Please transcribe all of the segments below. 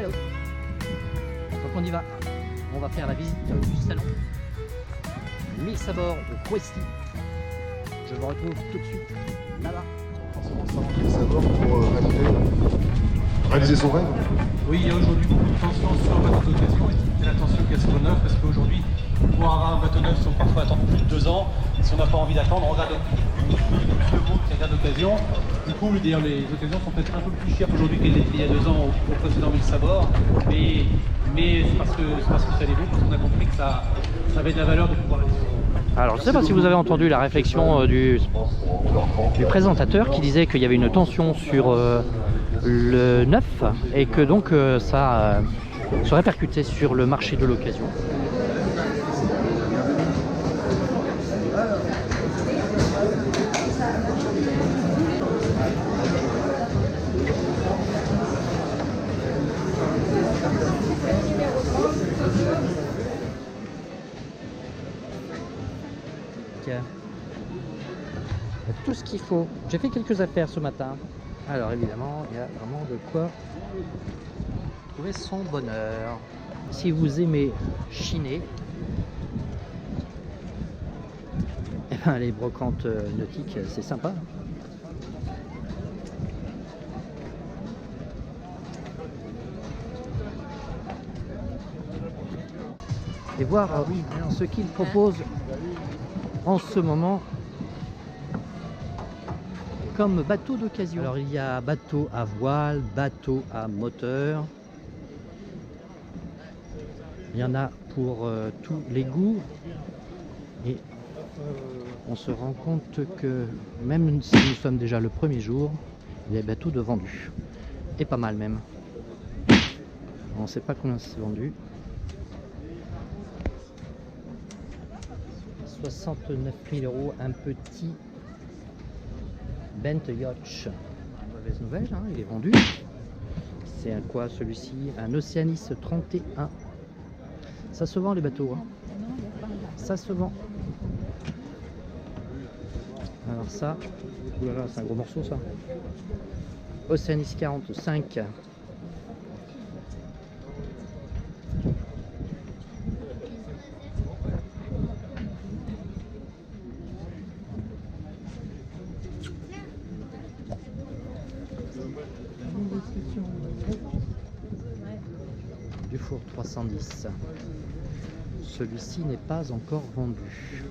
Hello. Donc on y va. On va faire la visite du salon 1000 sabords au Questi. Je vous retrouve tout de suite là-bas. Savoir pour réaliser son rêve. Oui, il y a aujourd'hui beaucoup de tensions sur le bateau d'occasion et la tension qui est sur le neuf parce qu'aujourd'hui, pour avoir un bateau neuf, il faut parfois attendre plus de 2 ans. Si on n'a pas envie d'attendre, on regarde plus de monde qui regarde d'occasion. Du coup, d'ailleurs, les occasions sont peut-être un peu plus chères aujourd'hui qu'elles étaient il y a 2 ans au précédent 1000 sabords. Mais c'est parce que ça allait bon, parce qu'on a compris que ça avait de la valeur de pouvoir aller. Alors je ne sais pas si vous avez entendu la réflexion du présentateur qui disait qu'il y avait une tension sur le neuf et que donc ça se répercutait sur le marché de l'occasion. Tout ce qu'il faut. J'ai fait quelques affaires ce matin. Alors évidemment, il y a vraiment de quoi trouver son bonheur. Si vous aimez chiner, eh ben, les brocantes nautiques, c'est sympa. Et voir ce qu'ils proposent en ce moment comme bateau d'occasion. Alors il y a bateau à voile, bateau à moteur. Il y en a pour tous les goûts. Et on se rend compte que même si nous sommes déjà le premier jour, il y a des bateaux de vendus. Et pas mal même. On ne sait pas combien c'est vendu. 69 000 €, un petit Bent Yacht. Mauvaise nouvelle, hein, il est vendu. C'est un quoi celui-ci? Un Oceanis 31. Ça se vend les bateaux. Hein. Ça se vend. Alors ça, oulala, c'est un gros morceau ça. Oceanis 45. Dufour 310. Celui-ci n'est pas encore vendu.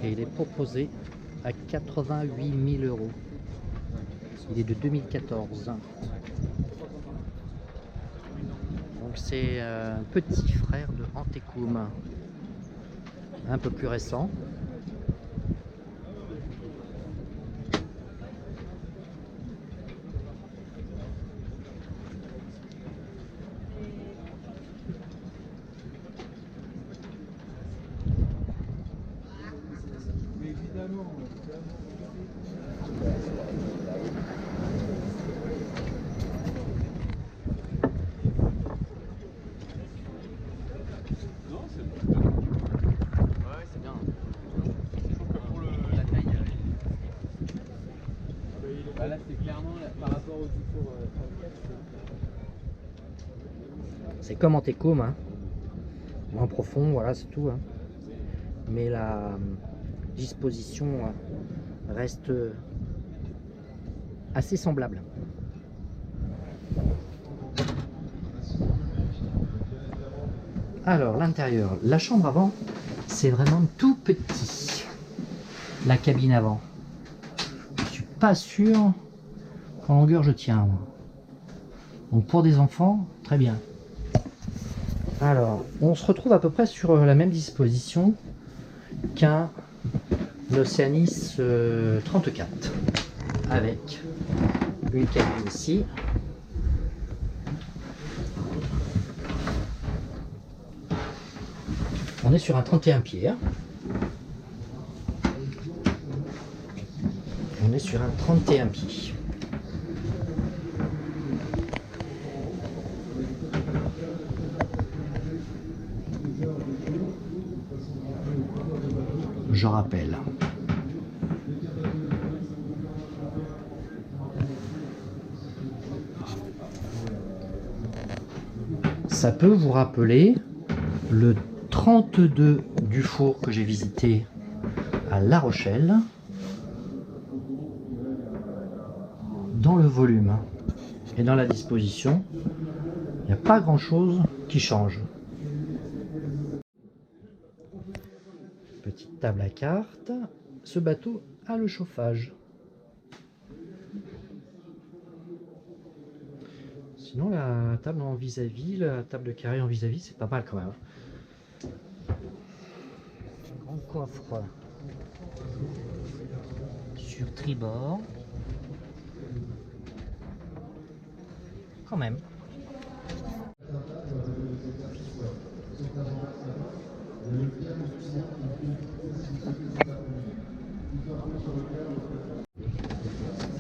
Et il est proposé à 88 000 €. Il est de 2014. Donc c'est un petit frère de Antecum. Un peu plus récent. Là, c'est clairement par rapport au Dufour 34. C'est comme Antecum, hein. Moins profond, voilà, c'est tout. Hein. Mais la disposition reste assez semblable. Alors, l'intérieur, la chambre avant, c'est vraiment tout petit. La cabine avant. Je suis pas sûr qu'en longueur je tiens. Moi. Donc pour des enfants, très bien. Alors, on se retrouve à peu près sur la même disposition qu'un Oceanis 34 avec une cabine ici. On est sur un 31 pieds. On est sur un 31 pieds. Je rappelle. Ça peut vous rappeler le 32 du four que j'ai visité à La Rochelle. Dans le volume et dans la disposition, il n'y a pas grand chose qui change. Petite table à cartes. Ce bateau a le chauffage. Sinon la table en vis-à-vis, la table de carré en vis-à-vis, c'est pas mal quand même. Grand coffre sur tribord. Quand même.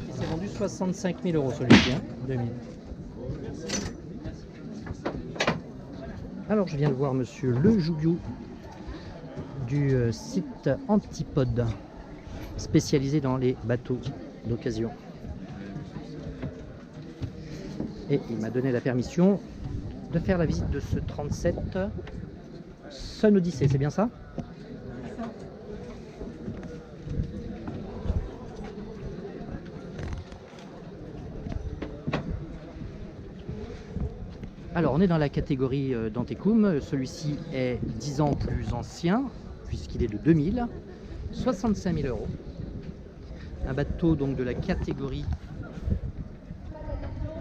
Il s'est vendu 65 000 € celui-ci, hein, 2000. Alors je viens de voir monsieur Le Joubiou du site Antipode, spécialisé dans les bateaux d'occasion. Et il m'a donné la permission de faire la visite de ce 37 Sun Odyssey, c'est bien ça? Alors on est dans la catégorie Dantecum, celui-ci est 10 ans plus ancien puisqu'il est de 2000, 65 000 €. Un bateau donc de la catégorie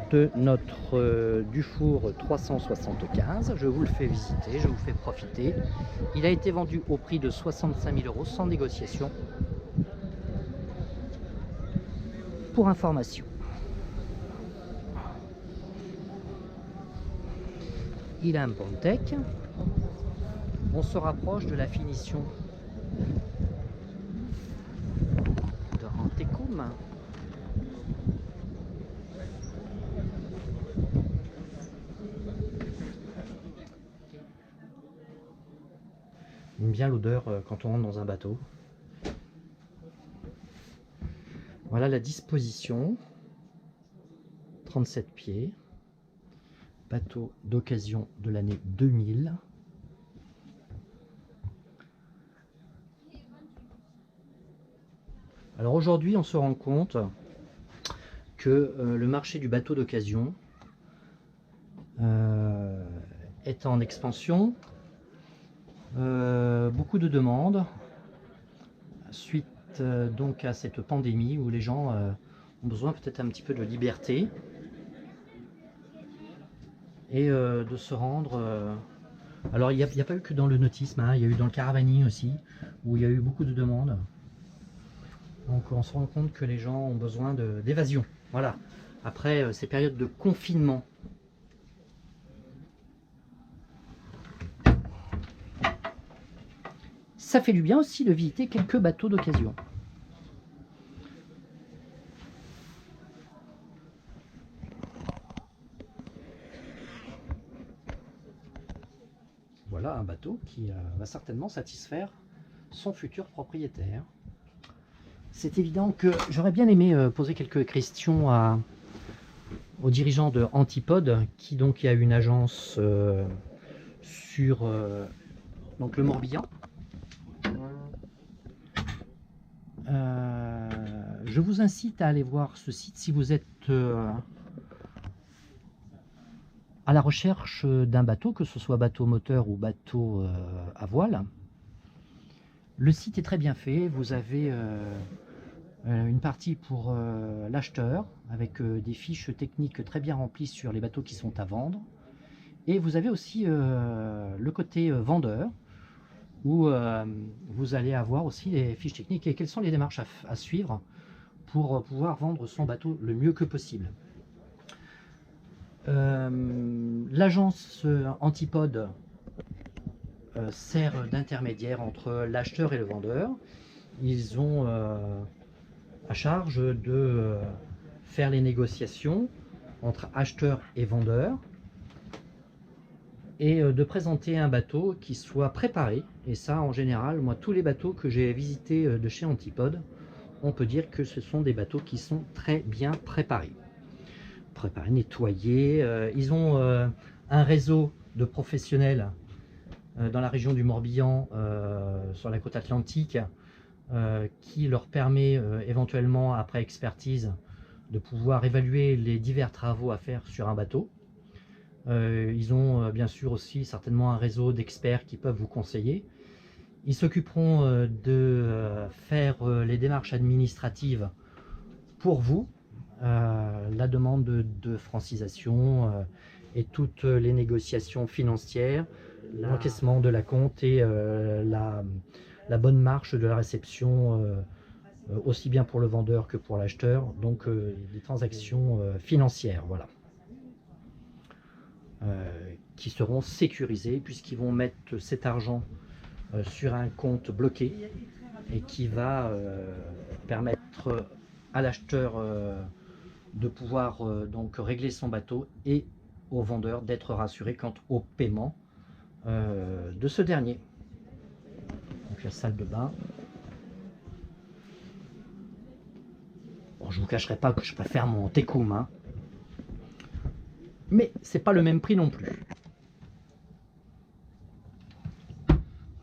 de notre Dufour 375. Je vous le fais visiter, je vous fais profiter. Il a été vendu au prix de 65 000 € sans négociation. Pour information. Il a un Pontec. On se rapproche de la finition de Antecum. J'aime bien l'odeur quand on rentre dans un bateau. Voilà la disposition. 37 pieds. Bateau d'occasion de l'année 2000. Alors aujourd'hui, on se rend compte que le marché du bateau d'occasion est en expansion. Beaucoup de demandes suite donc à cette pandémie où les gens ont besoin peut-être un petit peu de liberté et de se rendre. Alors il n'y a pas eu que dans le nautisme, hein, il y a eu dans le caravaning aussi où il y a eu beaucoup de demandes. Donc on se rend compte que les gens ont besoin d'évasion. Voilà, après ces périodes de confinement. Ça fait du bien aussi de visiter quelques bateaux d'occasion. Voilà un bateau qui va certainement satisfaire son futur propriétaire. C'est évident que j'aurais bien aimé poser quelques questions aux dirigeants de Antipode, qui donc a une agence sur donc le Morbihan. Je vous incite à aller voir ce site si vous êtes à la recherche d'un bateau, que ce soit bateau moteur ou bateau à voile. Le site est très bien fait, vous avez une partie pour l'acheteur avec des fiches techniques très bien remplies sur les bateaux qui sont à vendre, et vous avez aussi le côté vendeur où vous allez avoir aussi les fiches techniques et quelles sont les démarches à suivre pour pouvoir vendre son bateau le mieux que possible. L'agence Antipode sert d'intermédiaire entre l'acheteur et le vendeur. Ils ont à charge de faire les négociations entre acheteur et vendeur et de présenter un bateau qui soit préparé. Et ça, en général, moi, tous les bateaux que j'ai visités de chez Antipode, on peut dire que ce sont des bateaux qui sont très bien préparés. Nettoyés. Ils ont un réseau de professionnels dans la région du Morbihan, sur la côte atlantique, qui leur permet éventuellement, après expertise, de pouvoir évaluer les divers travaux à faire sur un bateau. Ils ont bien sûr aussi certainement un réseau d'experts qui peuvent vous conseiller. Ils s'occuperont de faire les démarches administratives pour vous, la demande de francisation et toutes les négociations financières, l'encaissement de la compte et la bonne marche de la réception, aussi bien pour le vendeur que pour l'acheteur, donc des transactions financières, voilà, qui seront sécurisées puisqu'ils vont mettre cet argent sur un compte bloqué et qui va permettre à l'acheteur de pouvoir donc régler son bateau et au vendeur d'être rassuré quant au paiement de ce dernier. Donc la salle de bain. Bon, je vous cacherai pas que je préfère mon Tekum, hein. Mais c'est pas le même prix non plus.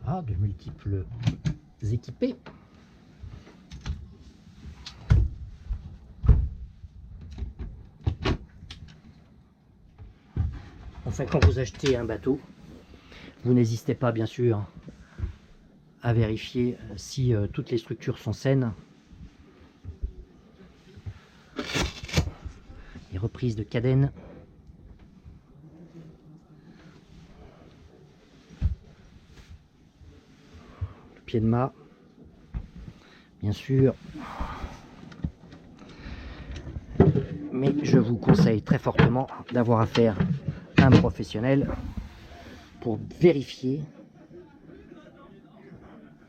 Ah, de multiples équipés. Enfin, quand vous achetez un bateau, vous n'hésitez pas bien sûr à vérifier si toutes les structures sont saines. Les reprises de cadènes. Le pied de mât. Bien sûr. Mais je vous conseille très fortement d'avoir affaire à un professionnel pour vérifier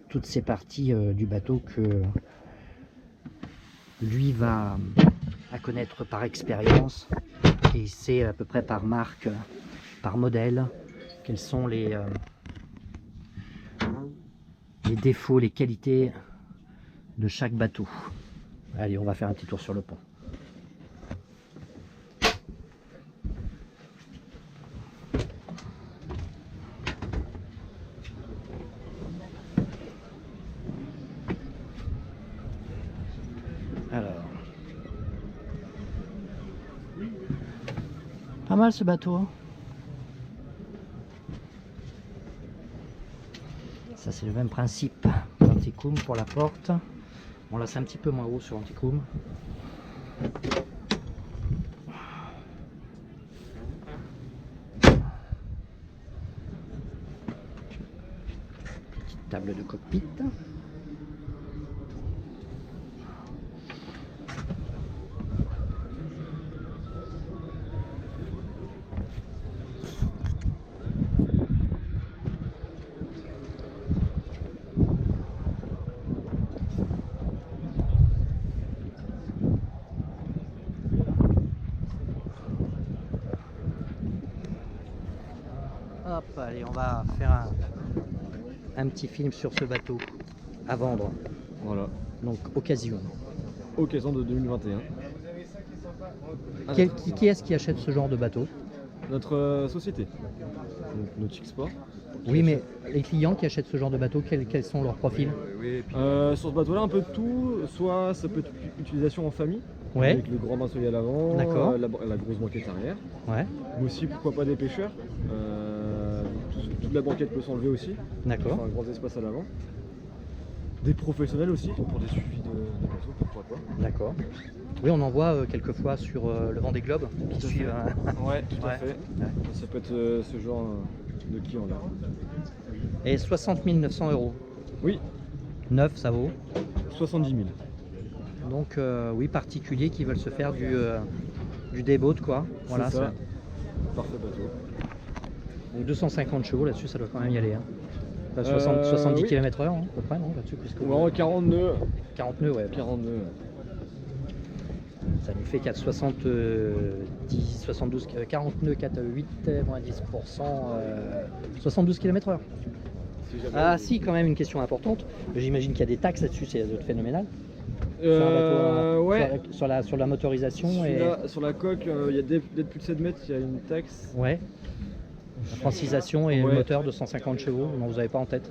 toutes ces parties du bateau que lui va à connaître par expérience, et c'est à peu près par marque, par modèle, quels sont les défauts, les qualités de chaque bateau. Allez, on va faire un petit tour sur le pont. Alors, pas mal ce bateau, hein. Ça c'est le même principe pour l'Anticoum, pour la porte. Bon là c'est un petit peu moins haut sur l'Anticoum. Petite table de cockpit. Hop, allez, on va faire un petit film sur ce bateau à vendre. Voilà, Donc, occasion. occasion de 2021. Qui est-ce qui achète ce genre de bateau? Notre société, donc Nautic Sport. Oui, mais les clients qui achètent ce genre de bateau, quels sont leurs profils? Sur ce bateau-là, un peu de tout. Soit ça peut être utilisation en famille, Ouais, avec le grand massonnier à l'avant, D'accord. la grosse banquette arrière. ouais, Mais aussi, pourquoi pas des pêcheurs. Toute la banquette peut s'enlever aussi. d'accord. Faire un grand espace à l'avant. Des professionnels aussi, pour des suivis de bateaux, pourquoi pas. D'accord. Oui, on en voit quelquefois sur le Vendée Globe qui Tout à suivent. Ouais, tout à Ouais. fait. Ouais. Ça peut être ce genre de client-là. Et 60 900 €. Oui, Neuf, ça vaut. 70 000. Donc, oui, particuliers qui veulent se faire du dayboat, quoi. Voilà, C'est ça. Parfait bateau. Donc 250 chevaux là-dessus, ça doit quand même y aller. Hein. Enfin, 70 oui. km/h, hein, à peu près, non là-dessus, puisque Ou alors 40 nœuds. 40 nœuds, ouais. 40 nœuds. Ça nous fait 72, 40 nœuds, 4, 8, moins 10%, 72 km/h. Si jamais- Ah si, quand même une question importante. J'imagine qu'il y a des taxes là-dessus, c'est phénoménal. Sur un bateau, Ouais. sur la motorisation et... Sur la coque, il y a dès plus de 7 mètres, il y a une taxe. Ouais, La francisation et le Ouais. moteur de 150 chevaux, non, vous n'avez pas en tête?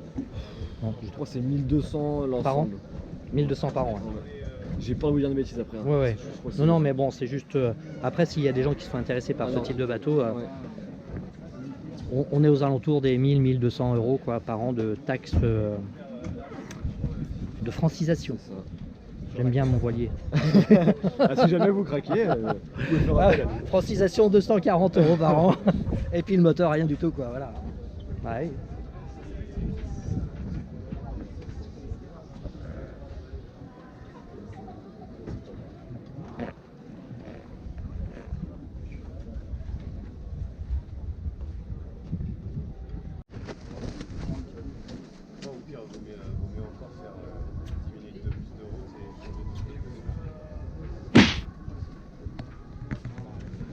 Non, Je crois que c'est 1200 l'ensemble. Par an 1200 par an. Ouais. Ouais. J'ai peur de vous dire de bêtises après. Hein. Ouais, ouais. Je crois que Non, c'est- non, mais bon, c'est juste. Après, s'il y a des gens qui sont intéressés par Ah ce non. type de bateau, Ouais. on est aux alentours des 1000-1200 euros quoi, par an de taxes de francisation. C'est ça. J'aime bien mon voilier. Ah, si jamais vous craquez, vous pouvez faire appel à nous. Francisation 240 euros par an. Et puis le moteur, rien du tout, quoi. Voilà. Ouais.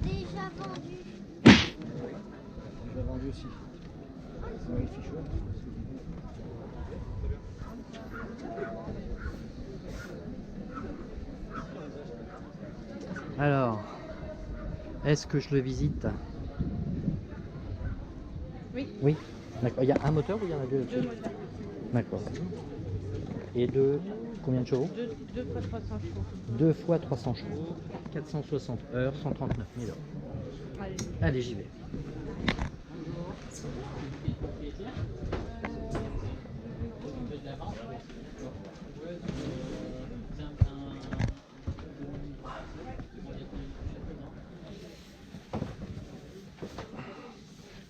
Déjà vendu. Je l'ai vendu aussi. C'est magnifique, chouette. Alors, est-ce que je le visite? Oui. Oui. D'accord. Il y a un moteur ou il y en a deux? Deux moteurs. D'accord. Et combien de chevaux? Deux fois 300 chevaux. 2 fois 300 chevaux. 460 heures, 139 000 euros. Allez. Allez, j'y vais.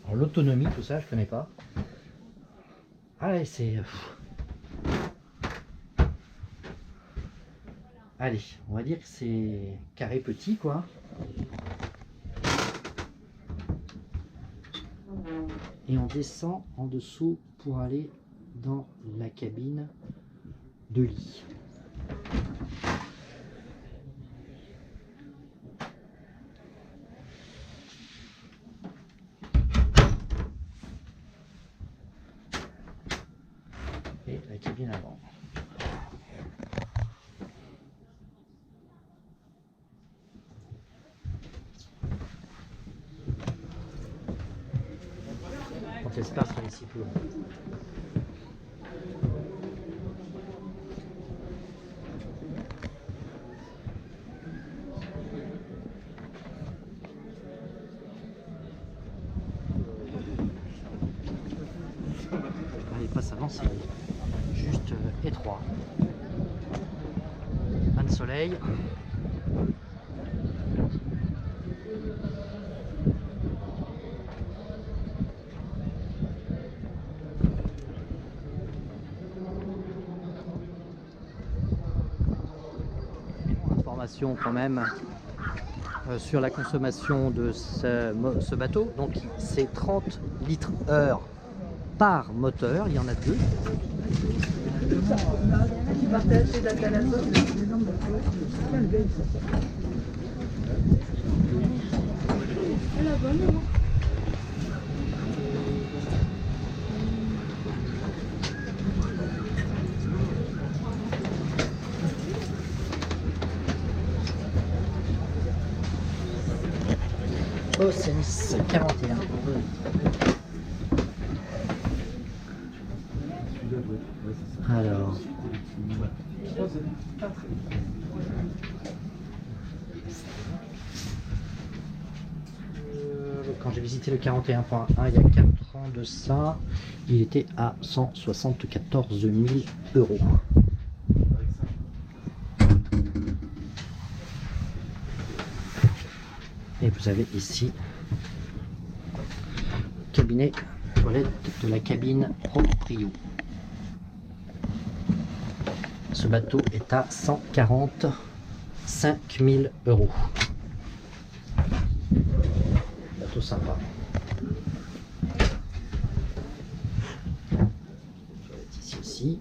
Alors, l'autonomie, tout ça, je connais pas. Allez, c'est... Allez, on va dire que c'est carré petit, quoi. Et on descend en dessous pour aller dans la cabine de lit. Et la cabine avant. Quand l'espace est ici plus long. Il pas s'avancer, juste étroit. Pas de soleil. Information quand même sur la consommation de ce bateau. Donc c'est 30 litres heure par moteur, il y en a deux. Oceanis 41. Alors. Quand j'ai visité le 41.1 il y a 4 ans de ça, il était à 174 000 euros. Et vous avez ici cabinet toilette de la cabine Proprio. Ce bateau est à 145 000 euros. Bateau sympa. Toilette ici aussi.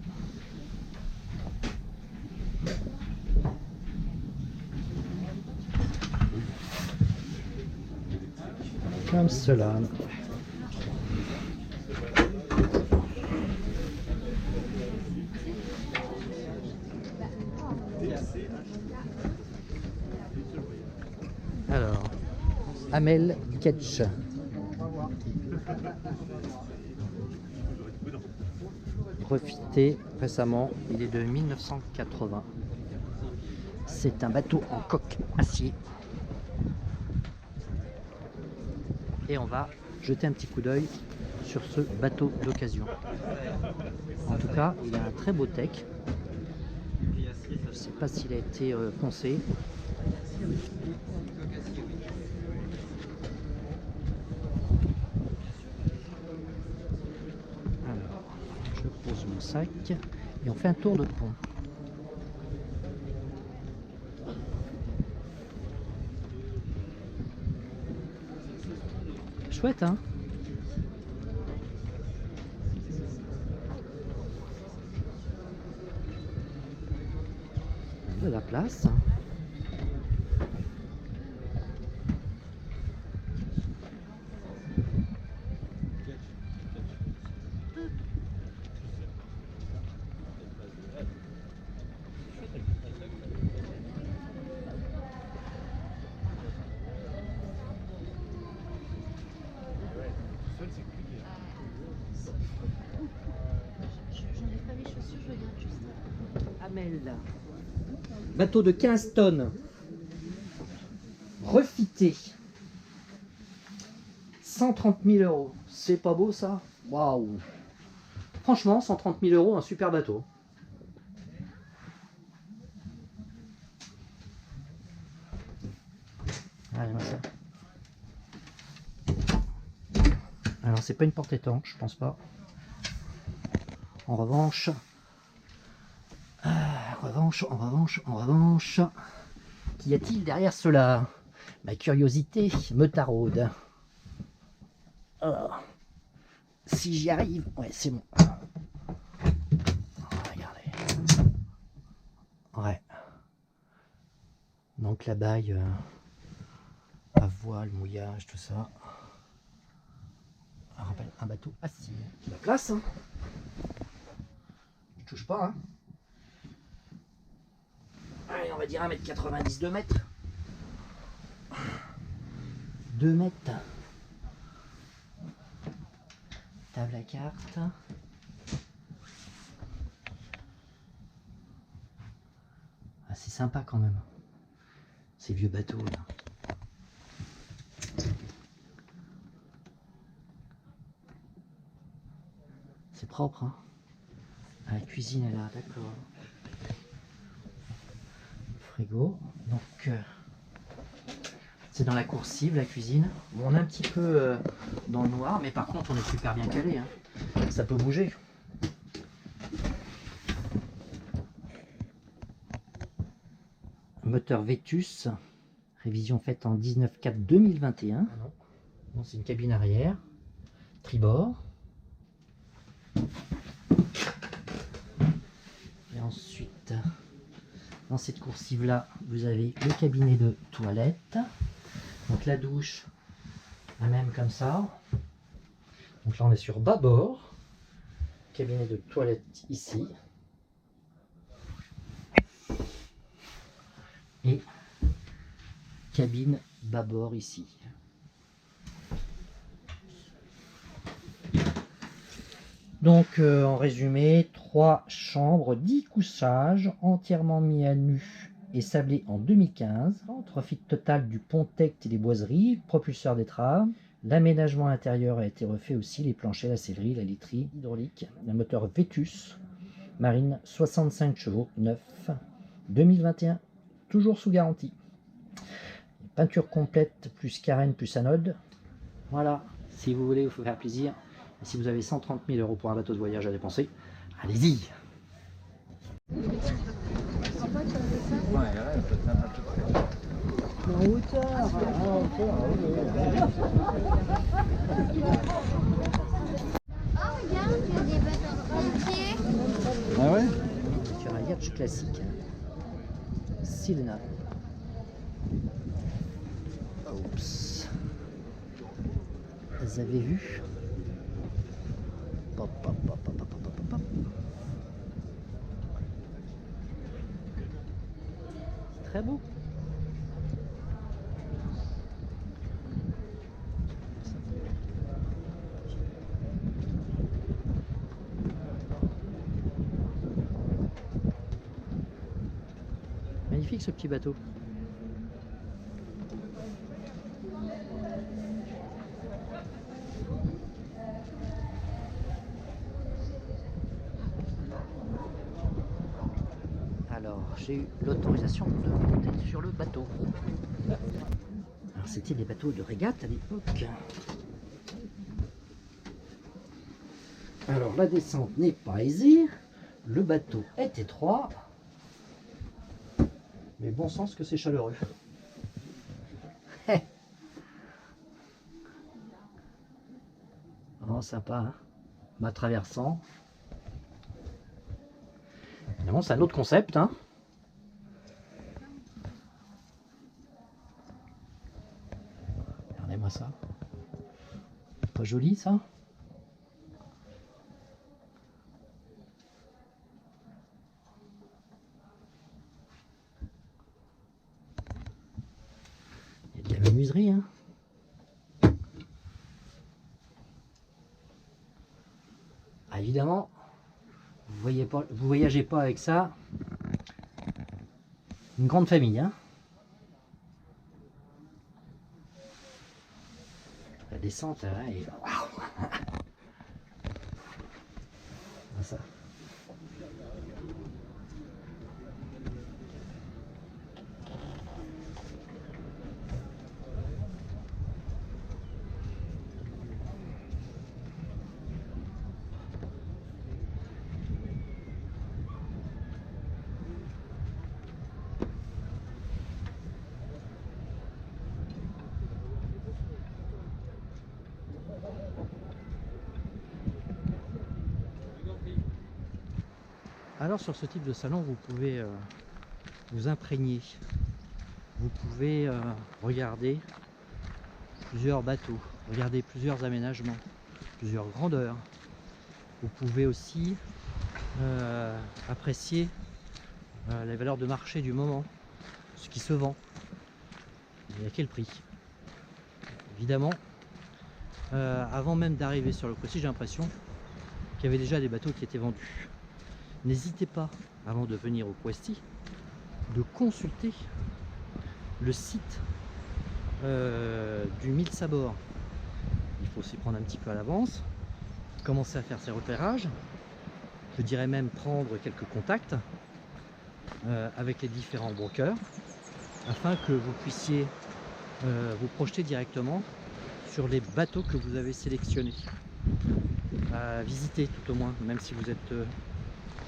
Comme cela. Alors, Amel Ketch. Refité récemment, il est de 1980. C'est un bateau en coque acier. Et on va jeter un petit coup d'œil sur ce bateau d'occasion. En tout cas, il a un très beau tech. Je ne sais pas s'il a été poncé. Alors, je pose mon sac et on fait un tour de pont. Chouette, hein? De la place. J'enlève pas mes chaussures, je regarde juste. Amel. Bateau de 15 tonnes. Refité. 130 000 euros. C'est pas beau ça? Waouh. Franchement, 130 000 euros, un super bateau. Allez, moi ça. Alors, c'est pas une porte étanche, je pense pas. En revanche, en revanche, qu'y a-t-il derrière cela? Ma curiosité me taraude. Oh, si j'y arrive, ouais, c'est bon. Regardez. Ouais. Donc la baille à voile, mouillage, tout ça. Ça rappelle un bateau acier. La classe, hein. Je touche pas, hein. Allez, on va dire 1,90 m, 2 mètres. 2 mètres. Table à carte. Ah, c'est sympa quand même. Ces vieux bateaux là. C'est propre, hein. Ah, la cuisine est là, d'accord. Frigo. Donc c'est dans la coursive la cuisine. Bon, on est un petit peu dans le noir, mais par contre on est super bien calé, hein. Ça peut bouger. Moteur Vetus, révision faite en 19/4/2021. Ah non, non, c'est une cabine arrière, tribord. Et ensuite, dans cette coursive là, vous avez le cabinet de toilette. Donc la douche, la même comme ça. Donc là on est sur bâbord. Cabinet de toilette ici. Et cabine bâbord ici. Donc en résumé, 3 chambres, 10 couchages, entièrement mis à nu et sablé en 2015. Refit total du pont-tect et des boiseries, propulseur d'étrave. L'aménagement intérieur a été refait aussi, les planchers, la sellerie, la literie, hydraulique. Un moteur Vetus, marine, 65 chevaux, neuf, 2021, toujours sous garantie. Peinture complète, plus carène, plus anode. Voilà, si vous voulez vous faire plaisir. Et si vous avez 130 000 euros pour un bateau de voyage à dépenser, allez-y! Oh, regarde, il y a des bateaux entiers. Ah ouais? Sur un yacht classique. Silena. Oups. Vous avez vu? Pop, pop, pop, pop, pop, pop, pop, pop. Très beau. magnifique ce petit bateau. Alors, j'ai eu l'autorisation de monter sur le bateau. Alors, c'était des bateaux de régate à l'époque. Alors, la descente n'est pas aisée. Le bateau est étroit. Mais bon sens que c'est chaleureux. Oh, sympa, hein, ma traversant. Évidemment, c'est un autre concept, hein. Regardez-moi ça. Pas joli, ça? Il y a de la menuiserie, hein. Ah, évidemment, vous voyagez pas avec ça. Une grande famille, hein. La descente, est... Waouh. Ça. Alors sur ce type de salon, vous pouvez vous imprégner. Vous pouvez regarder plusieurs bateaux, regarder plusieurs aménagements, plusieurs grandeurs. Vous pouvez aussi apprécier les valeurs de marché du moment, ce qui se vend et à quel prix. Évidemment, avant même d'arriver sur le Questy, j'ai l'impression qu'il y avait déjà des bateaux qui étaient vendus. N'hésitez pas, avant de venir au Questy, de consulter le site du 1000 Sabords. Il faut s'y prendre un petit peu à l'avance, commencer à faire ses repérages, je dirais même prendre quelques contacts avec les différents brokers, afin que vous puissiez vous projeter directement sur les bateaux que vous avez sélectionnés. Visiter tout au moins, même si vous êtes...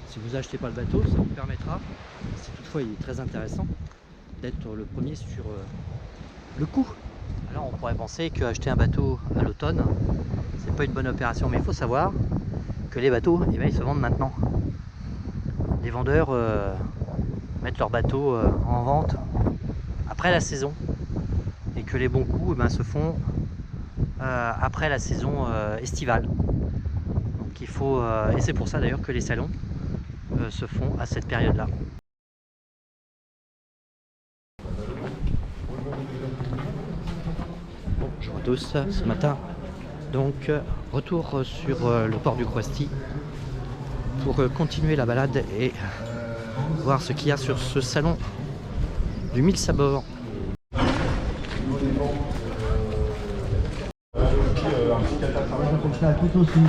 si vous achetez pas le bateau, ça vous permettra, si toutefois il est très intéressant, d'être le premier sur le coup. Alors on pourrait penser qu'acheter un bateau à l'automne, c'est pas une bonne opération, mais il faut savoir que les bateaux, eh bien, ils se vendent maintenant. Les vendeurs mettent leurs bateaux en vente après la saison, et que les bons coups, eh bien, se font après la saison estivale. Donc il faut, et c'est pour ça d'ailleurs que les salons se font à cette période-là. Bonjour à tous, ce matin, donc retour sur le port du Questy pour continuer la balade et voir ce qu'il y a sur ce salon du 1000 Sabords. Tout aussi,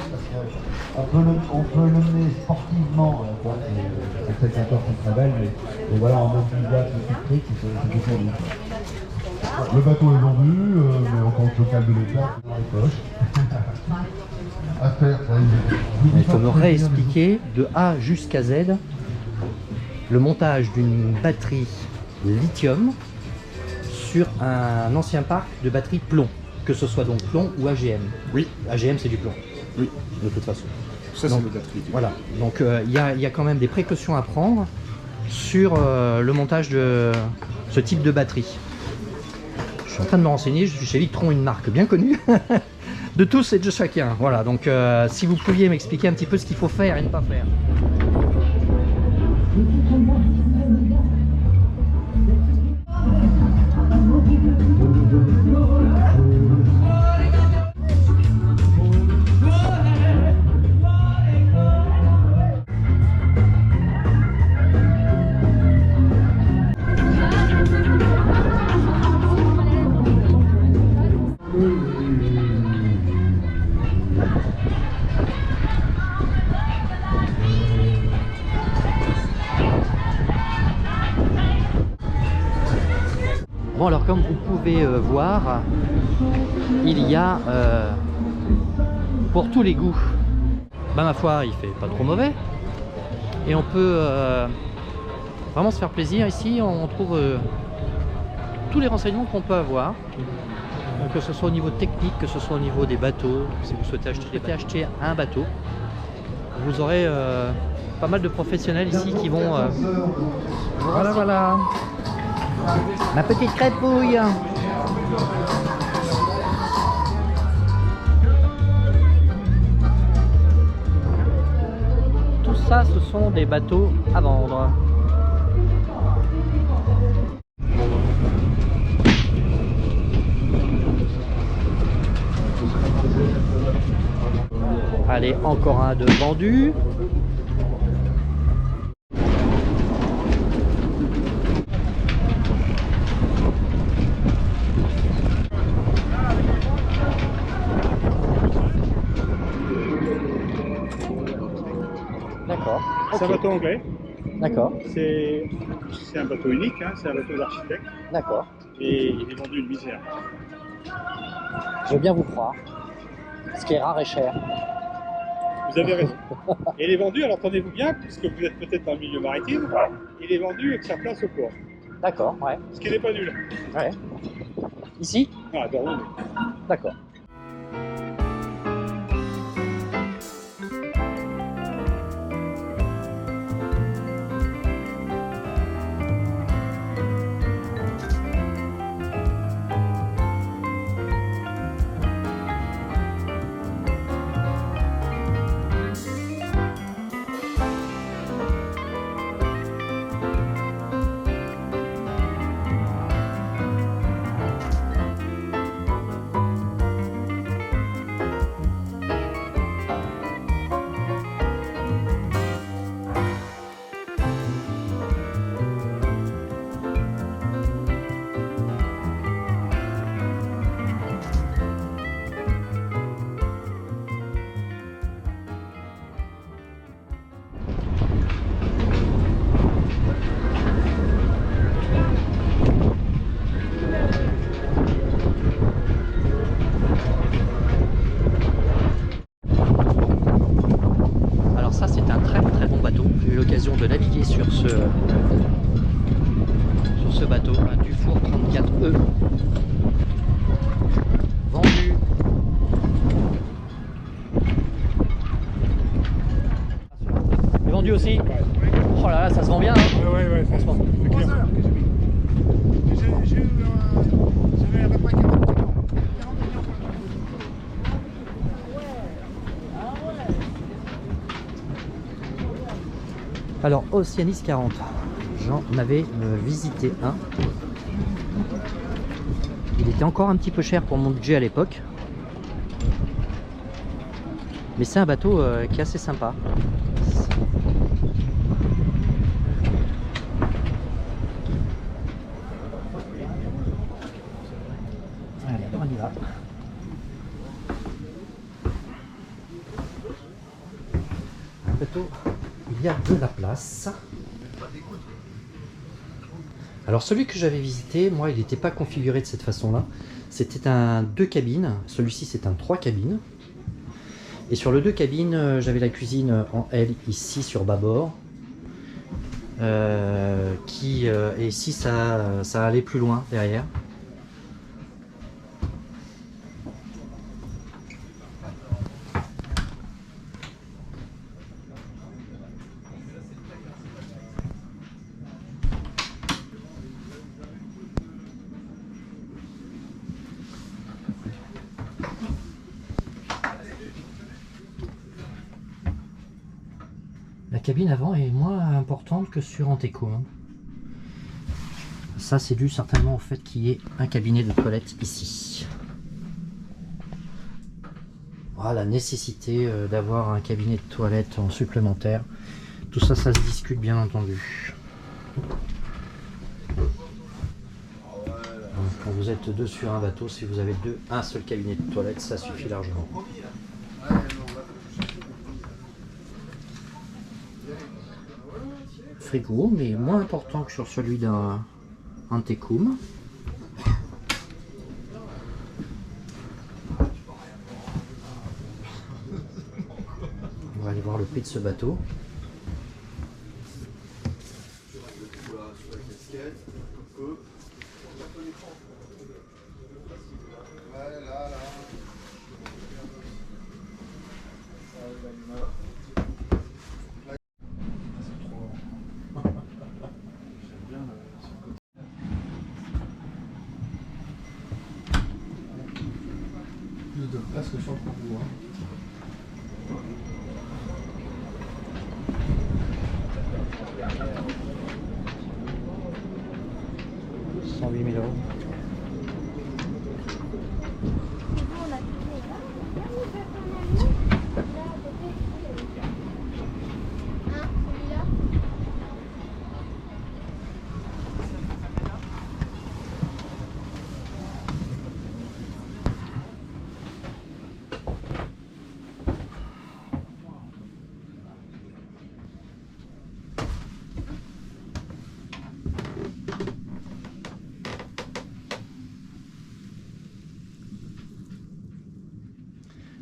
on peut le mener sportivement, c'est très sympa, c'est très belle, mais voilà, en mode bizarre, c'est tout pour nous. Le bateau est vendu, mais en tant que local de l'État, c'est dans les poches. À faire, ça Il faut me réexpliquer de A jusqu'à Z le montage d'une batterie lithium sur un ancien parc de batteries plomb, que ce soit donc plomb ou AGM. Oui. AGM c'est du plomb. Oui. De toute façon. Ça c'est le batterie. Voilà, donc il y a quand même des précautions à prendre sur le montage de ce type de batterie. Je suis en train de me renseigner, je suis chez Victron, une marque bien connue de tous et de chacun. Voilà, donc si vous pouviez m'expliquer un petit peu ce qu'il faut faire et ne pas faire. comme vous pouvez voir, il y a pour tous les goûts. Bah ma foi, il fait pas trop mauvais. Et on peut vraiment se faire plaisir ici. On trouve tous les renseignements qu'on peut avoir. Que ce soit au niveau technique, que ce soit au niveau des bateaux. Si vous souhaitez acheter un bateau, vous aurez pas mal de professionnels ici qui vont... Voilà, voilà. Ma petite crêpouille. Tout ça, ce sont des bateaux à vendre. Allez, encore un de vendu. D'accord. C'est un bateau anglais. D'accord. C'est un bateau unique, hein, c'est un bateau d'architecte. D'accord. Et il est vendu une misère. Je veux bien vous croire. Ce qui est rare et cher. Vous avez raison. Et il est vendu, alors tenez-vous bien, puisque vous êtes peut-être dans le milieu maritime, il est vendu avec sa place au port. D'accord, ouais. Ce qui n'est pas nul. Ouais. Ici? Ah, dans l'eau. D'accord. De naviguer sur ce bateau, un Dufour 34E, vendu. Il est vendu aussi. Oh là là, ça se vend bien, hein. Ouais, franchement. C'est clair. J'avais à peu près 40 millions. Alors, Oceanis 40, j'en avais visité un. Il était encore un petit peu cher pour mon budget à l'époque. Mais c'est un bateau qui est assez sympa. Allez, on y va. Un bateau. Il y a de la place. Alors celui que j'avais visité, moi il n'était pas configuré de cette façon là. C'était un 2 cabines, celui-ci c'est un 3 cabines. Et sur le 2 cabines, j'avais la cuisine en L ici sur bâbord. Et ici ça allait plus loin derrière. La cabine avant est moins importante que sur Anteco. Ça c'est dû certainement au fait qu'il y ait un cabinet de toilette ici. Voilà, la nécessité d'avoir un cabinet de toilette en supplémentaire. Tout ça, ça se discute bien entendu. Donc, quand vous êtes deux sur un bateau, si vous avez un seul cabinet de toilette, ça suffit largement. Frigo, mais moins important que sur celui d'un Antecum. voir le prix de ce bateau. Plus de place que sur le concours. 108 000 euros.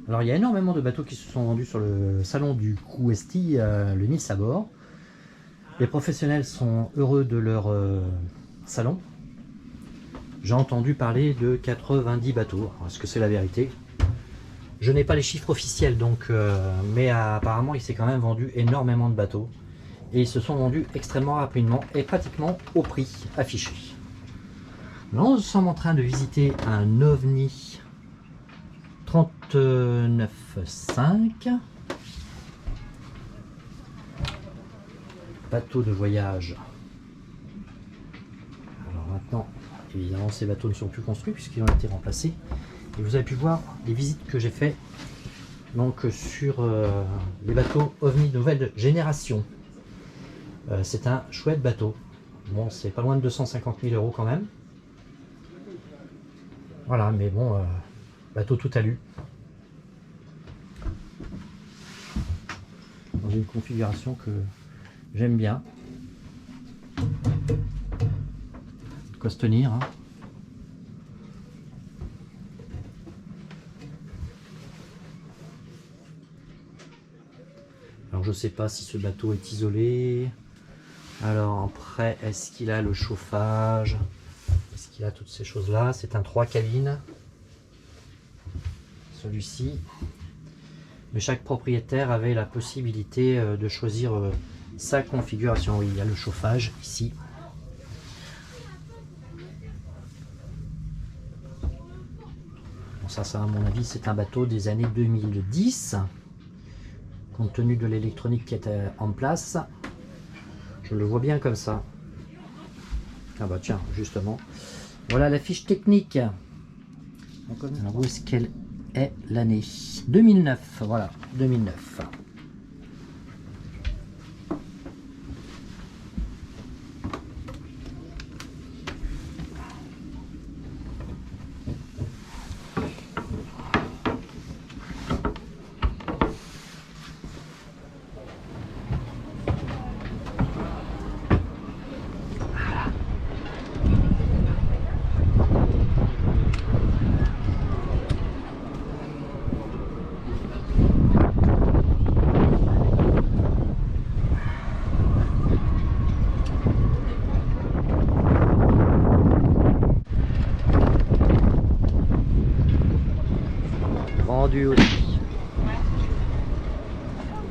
Alors il y a énormément de bateaux qui se sont vendus sur le salon du Couesti, le Nice à bord. Les professionnels sont heureux de leur salon. J'ai entendu parler de 90 bateaux. Est-ce que c'est la vérité? Je n'ai pas les chiffres officiels, donc, mais apparemment il s'est quand même vendu énormément de bateaux. Et ils se sont vendus extrêmement rapidement et pratiquement au prix affiché. Nous sommes en train de visiter un OVNI 39,5. Bateau de voyage. Alors maintenant, évidemment, ces bateaux ne sont plus construits puisqu'ils ont été remplacés. Et vous avez pu voir les visites que j'ai fait donc sur les bateaux OVNI de nouvelle génération. C'est un chouette bateau. Bon, c'est pas loin de 250 000 euros quand même. Voilà, mais bon, bateau tout alu. Dans une configuration que j'aime bien. De quoi se tenir. Hein. Alors je sais pas si ce bateau est isolé. Alors après, est-ce qu'il a le chauffage? Est-ce qu'il a toutes ces choses-là? C'est un 3 cabines. Celui-ci. Mais chaque propriétaire avait la possibilité de choisir sa configuration. Oui, il y a le chauffage ici. Bon, ça à mon avis, c'est un bateau des années 2010. Compte tenu de l'électronique qui était en place. Je le vois bien comme ça. Ah bah tiens, justement. Voilà la fiche technique. Alors où est-ce qu'elle est l'année? 2009, voilà, 2009. Vendu aussi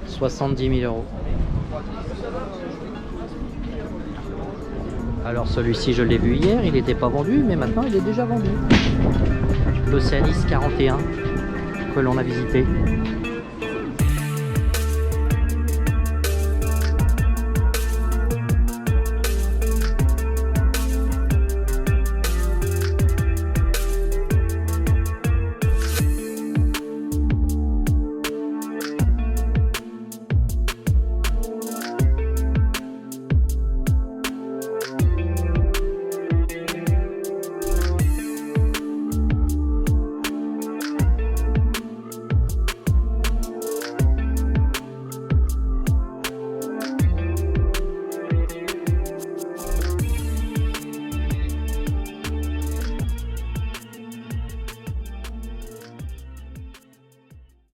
70 000 euros. Alors celui-ci je l'ai vu hier, il n'était pas vendu, mais maintenant il est déjà vendu. L'Océanis 41 que l'on a visité.